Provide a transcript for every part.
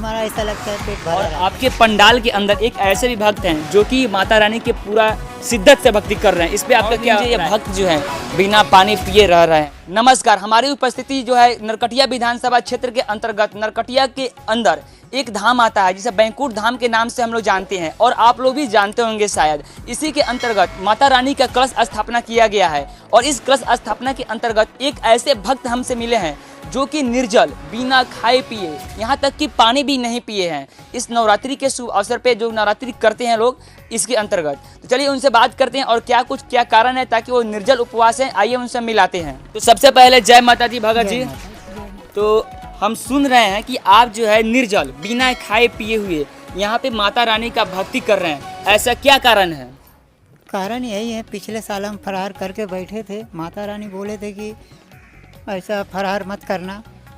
हमारा ऐसा लगता है पेट भरा और रहता है। आपके पंडाल के अंदर एक ऐसे भी भक्त हैं जो कि माता रानी के पूरा शिद्दत से भक्ति कर रहे हैं, इस पे आपका क्या? ये भक्त जो है बिना पानी पिए रह रहे हैं। नमस्कार, हमारी उपस्थिति जो है नरकटिया विधानसभा क्षेत्र के अंतर्गत नरकटिया के अंदर एक धाम आता है जिसे बैंकुट धाम के नाम से हम लोग जानते हैं और आप लोग भी जानते होंगे शायद। इसी के अंतर्गत माता रानी का कलश स्थापना किया गया है और इस कलश स्थापना के अंतर्गत एक ऐसे भक्त हमसे मिले हैं जो कि निर्जल बिना खाए पिए, यहाँ तक कि पानी भी नहीं पिए हैं, इस नवरात्रि के शुभ अवसर पे जो नवरात्रि करते हैं लोग इसके अंतर्गत। तो चलिए उनसे बात करते हैं और क्या कारण है ताकि वो निर्जल उपवास है, आइए उनसे मिलाते हैं। तो सबसे पहले जय माता दी भगत जी। तो हम सुन रहे हैं कि आप जो है निर्जल बिना खाए पिए हुए यहाँ पे माता रानी का भक्ति कर रहे हैं, ऐसा क्या कारण है? कारण यही है, पिछले साल हम फरार करके बैठे थे, माता रानी बोले थे कि ऐसा फरार मत करना,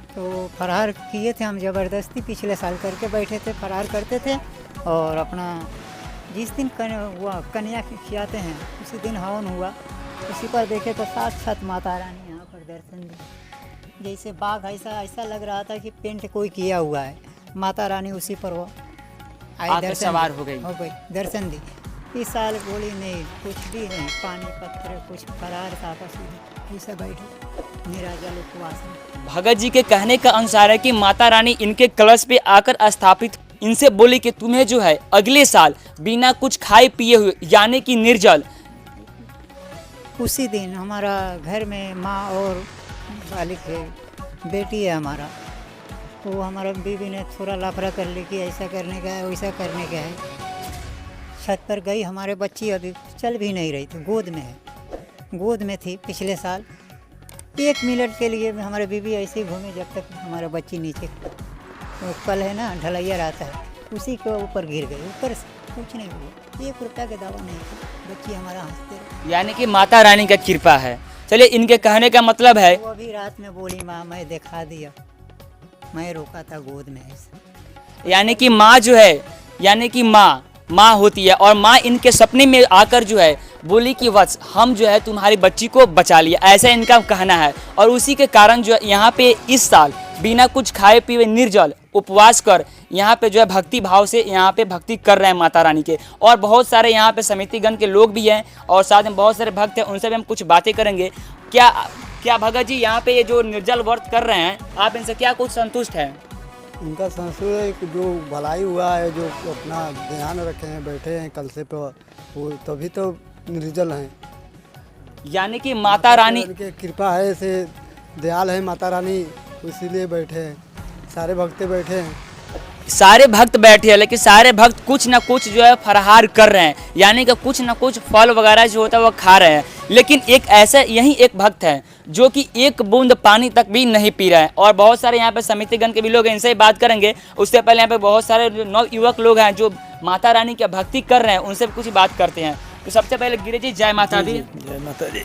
तो फरार किए थे हम ज़बरदस्ती, पिछले साल करके बैठे थे, फरार करते थे और अपना जिस दिन कन्या खिलाते हैं उसी दिन हवन हुआ, उसी पर देखे तो साथ माता रानी यहाँ पर दर्शन दी। जैसे बाघ ऐसा लग रहा था कि पेंट कोई किया हुआ है, माता रानी उसी पर वो आकर सवार हो गई दर्शन दी। इस साल बोली नहीं, कुछ भी नहीं, पानी पत्थर कुछ फरार था, बस ऐसा बैठे निराजल उपवास में। भगत जी के कहने का अनुसार है कि माता रानी इनके कलश पे आकर स्थापित, इनसे बोली कि तुम्हें जो है अगले साल बिना कुछ खाए पिए हुए यानी कि निर्जल। उसी दिन हमारा घर में माँ और बालिक है, बेटी है हमारा, तो हमारा बीवी ने थोड़ा लापरा कर ली कि ऐसा करने का है वैसा करने का है। छत पर गई, हमारे बच्ची अभी चल भी नहीं रही थी, गोद में है, गोद में थी पिछले साल। 1 मिनट के लिए हमारे बीवी ऐसे ही घूमे जब तक हमारा बच्ची नीचे, तो कल है ना ढलैया रहता है, उसी के ऊपर गिर गई, ऊपर से कुछ नहीं हुआ, 1 रुपया का दावा नहीं था, बच्ची हमारा हंसते रहे। यानी कि माता रानी का कृपा है। चलिए, इनके कहने का मतलब है वो अभी रात में बोली माँ मैं दिखा दिया, मैं रोका था गोद में ऐसा। यानी कि माँ जो है, यानी कि माँ होती है और माँ इनके सपने में आकर जो है बोली कि वत्स हम जो है तुम्हारी बच्ची को बचा लिया, ऐसा इनका कहना है। और उसी के कारण जो है यहाँ पे इस साल बिना कुछ खाए पिए निर्जल उपवास कर यहाँ पे जो है भक्ति भाव से यहाँ पे भक्ति कर रहे हैं माता रानी के। और बहुत सारे यहाँ पे समितिगण के लोग भी हैं और साथ में बहुत सारे भक्त हैं, उनसे भी हम कुछ बातें करेंगे। क्या भगत जी यहाँ पे ये जो निर्जल व्रत कर रहे हैं, आप इनसे क्या कुछ संतुष्ट हैं? उनका संतुष्ट है कि जो भलाई हुआ है, जो अपना ध्यान रखे हैं, बैठे हैं कलशे पे, वो तभी तो निर्जल हैं। यानी कि माता रानी की कृपा है, से दयाल है माता रानी, इसीलिए बैठे हैं, सारे भक्त बैठे हैं। सारे भक्त बैठे हैं, लेकिन सारे भक्त कुछ ना कुछ जो है फराहार कर रहे हैं, यानी कि कुछ ना कुछ फल वगैरह जो होता है वो खा रहे हैं। लेकिन एक ऐसा यही एक भक्त है जो कि 1 बूंद पानी तक भी नहीं पी रहा है। और बहुत सारे यहाँ पे समितिगण के भी लोग हैं, इनसे बात करेंगे। उससे पहले यहाँ पे बहुत सारे नव युवक लोग हैं जो माता रानी की भक्ति कर रहे हैं, उनसे भी कुछ बात करते हैं। तो सबसे पहले गिरिजा जी जय माता दी। जय माता दी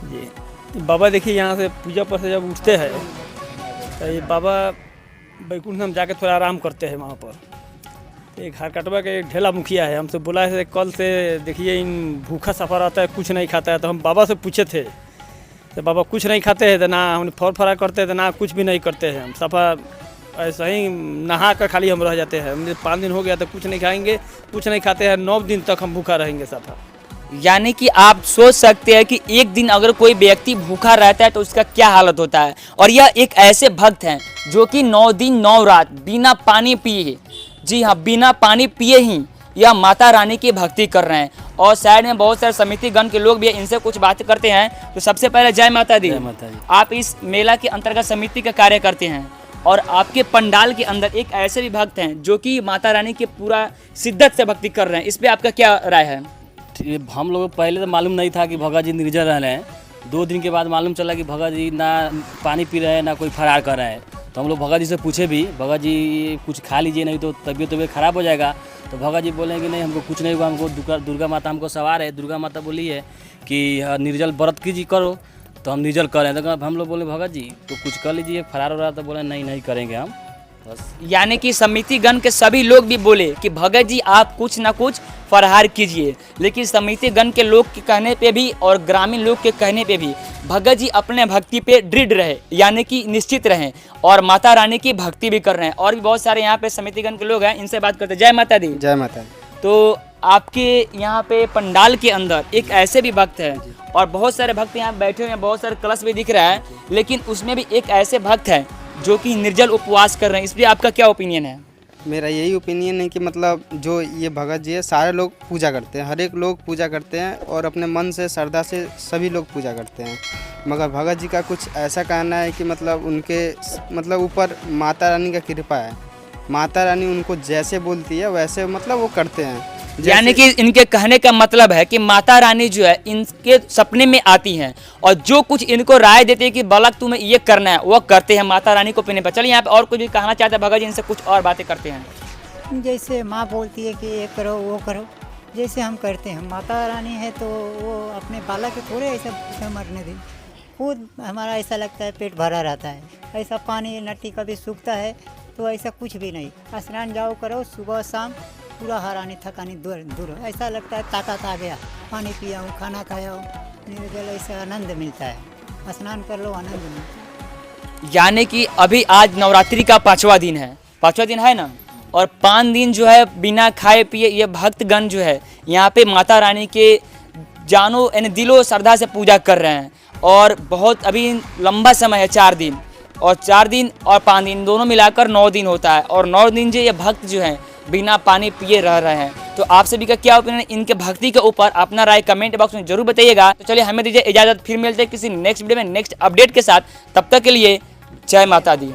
जी। बाबा देखिए, यहाँ से पूजा पर से जब उठते हैं तो ये बाबा बैकुंठ धाम जाके थोड़ा आराम करते हैं वहाँ पर। एक हरकटवा के एक ढेला मुखिया है, हमसे बोला है कल से देखिए इन भूखा सफ़र आता है, कुछ नहीं खाता है। तो हम बाबा से पूछे थे तो बाबा कुछ नहीं खाते हैं, तो ना हम फरा करते हैं, तो ना कुछ भी नहीं करते हैं, हम सफ़ा ऐसा ही नहा कर खाली हम रह जाते हैं। हमने 5 दिन हो गया तो कुछ नहीं खाएंगे, कुछ नहीं खाते हैं, 9 दिन तक हम भूखा रहेंगे सफ़ा। यानी कि आप सोच सकते हैं कि एक दिन अगर कोई व्यक्ति भूखा रहता है तो उसका क्या हालत होता है। और यह एक ऐसे भक्त हैं जो कि 9 दिन 9 रात बिना पानी पिए, जी हाँ, बिना पानी पिए ही यह माता रानी की भक्ति कर रहे हैं। और साइड में बहुत सारे समितिगण के लोग भी हैं, इनसे कुछ बातें करते हैं। तो सबसे पहले जय माता दी। आप इस मेला के अंतर्गत समिति का कार्य करते हैं और आपके पंडाल के अंदर एक ऐसे भी भक्त हैं जो कि माता रानी के पूरा शिद्दत से भक्ति कर रहे हैं, इस पर आपका क्या राय है? हम लोग पहले तो मालूम नहीं था कि भगत जी निर्जल रह रहे हैं। 2 दिन के बाद मालूम चला कि भगत जी ना पानी पी रहे हैं ना कोई फरार कर रहे हैं। तो हम लोग भगत जी से पूछे भी, भगत जी कुछ खा लीजिए नहीं तो तबीयत ख़राब हो जाएगा। तो भगत जी बोले कि नहीं, हमको कुछ नहीं हुआ, हमको दुर्गा माता हमको सवार है। दुर्गा माता बोली है कि निर्जल व्रत कीजिए करो, तो हम निर्जल कर रहे हैं। तो हम लोग बोले भगत जी तो कुछ कर लीजिए, फरार हो रहा। तो बोले नहीं करेंगे हम। यानी कि समितिगण के सभी लोग भी बोले कि भगत जी आप कुछ ना कुछ फराहार कीजिए। लेकिन समितिगण के लोग के कहने पे भी और ग्रामीण लोग के कहने पे भी भगत जी अपने भक्ति पे दृढ़ रहे, यानी कि निश्चित रहें और माता रानी की भक्ति भी कर रहे हैं। और भी बहुत सारे यहाँ पे समितिगण के लोग हैं, इनसे बात करते हैं। जय माता दी। जय माता दी। तो आपके यहाँ पे पंडाल के अंदर एक ऐसे भी भक्त हैं और बहुत सारे भक्त यहाँ बैठे हुए हैं, बहुत सारे कलश भी दिख रहा है, लेकिन उसमें भी एक ऐसे भक्त हैं जो कि निर्जल उपवास कर रहे हैं। इसलिए आपका क्या ओपिनियन है? मेरा यही ओपिनियन है कि मतलब जो ये भगत जी है सारे लोग पूजा करते हैं, हर एक लोग पूजा करते हैं और अपने मन से श्रद्धा से सभी लोग पूजा करते हैं। मगर भगत जी का कुछ ऐसा कहना है कि मतलब उनके मतलब ऊपर माता रानी का कृपा है, माता रानी उनको जैसे बोलती है वैसे मतलब वो करते हैं। यानी कि इनके कहने का मतलब है कि माता रानी जो है इनके सपने में आती हैं और जो कुछ इनको राय देते हैं कि बालक तुम्हें ये करना है वो करते हैं माता रानी को पीने पर। चलिए यहाँ पे और कुछ भी कहना चाहते हैं भगत जी, इनसे कुछ और बातें करते हैं। जैसे माँ बोलती है कि ये करो वो करो, जैसे हम करते हैं। माता रानी है तो वो अपने बालक के थोड़े ऐसा मरने दी, खुद हमारा ऐसा लगता है पेट भरा रहता है। ऐसा पानी नट्टी कभी सूखता है तो ऐसा कुछ भी नहीं। स्नान जाओ करो सुबह शाम, पूरा हरानी थकानी दूर दूर, ऐसा लगता है ताकत आ गया। पानी पिया हूँ, खाना खाया हूँ, निर्जल ऐसा आनंद मिलता है। स्नान कर लो, आनंद मिलता है। यानी कि अभी आज नवरात्रि का 5वां दिन है, 5वां दिन है ना, और 5 दिन जो है बिना खाए पिए ये भक्तगण जो है यहाँ पे माता रानी के जानो यानी दिलो श्रद्धा से पूजा कर रहे हैं। और बहुत अभी लंबा समय है, 4 दिन, और 4 दिन और 5 दिन दोनों मिलाकर 9 दिन होता है। और 9 दिन जो ये भक्त जो हैं बिना पानी पिए रह रहे हैं। तो आप सभी का क्या ओपिनियन है इनके भक्ति के ऊपर? अपना राय कमेंट बॉक्स में जरूर बताइएगा। तो चलिए हमें दीजिए इजाज़त, फिर मिलते हैं किसी नेक्स्ट वीडियो में नेक्स्ट अपडेट के साथ। तब तक के लिए जय माता दी।